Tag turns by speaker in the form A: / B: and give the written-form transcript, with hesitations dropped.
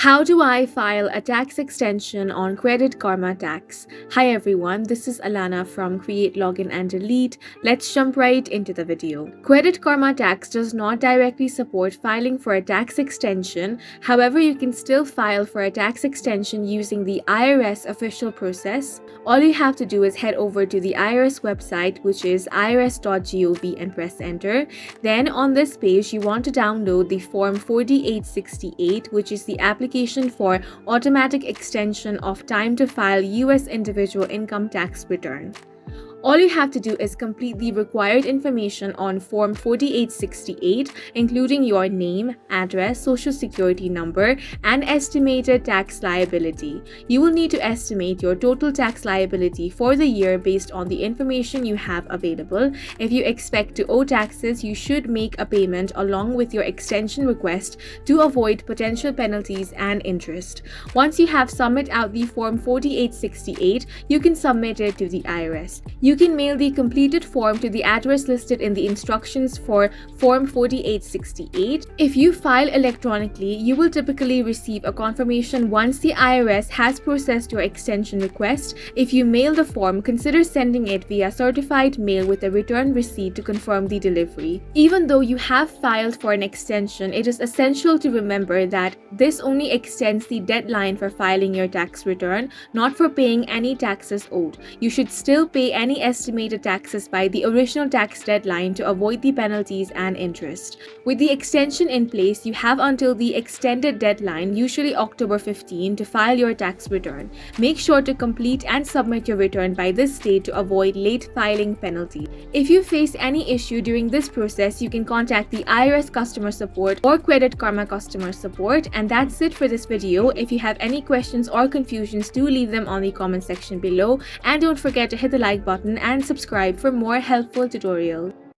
A: How do I file a tax extension on Credit Karma Tax? Hi everyone, this is Alana from Create, Login and Delete. Let's jump right into the video. Credit Karma Tax does not directly support filing for a tax extension. However, you can still file for a tax extension using the IRS official process. All you have to do is head over to the IRS website, which is irs.gov, and press enter. Then on this page, you want to download the Form 4868, which is the application for automatic extension of time to file U.S. individual income tax return. All you have to do is complete the required information on Form 4868, including your name, address, social security number, and estimated tax liability. You will need to estimate your total tax liability for the year based on the information you have available. If you expect to owe taxes, you should make a payment along with your extension request to avoid potential penalties and interest. Once you have submitted out the Form 4868, you can submit it to the IRS. You can mail the completed form to the address listed in the instructions for Form 4868. If you file electronically, you will typically receive a confirmation once the IRS has processed your extension request. If you mail the form, consider sending it via certified mail with a return receipt to confirm the delivery. Even though you have filed for an extension, it is essential to remember that this only extends the deadline for filing your tax return, not for paying any taxes owed. You should still pay any estimated taxes by the original tax deadline to avoid the penalties and interest. With the extension in place, you have until the extended deadline, usually October 15, to file your tax return. Make sure to complete and submit your return by this date to avoid late filing penalty. If you face any issue during this process, you can contact the IRS customer support or Credit Karma customer support. And that's it for this video. If you have any questions or confusions, do leave them on the comment section below, and don't forget to hit the like button and subscribe for more helpful tutorials.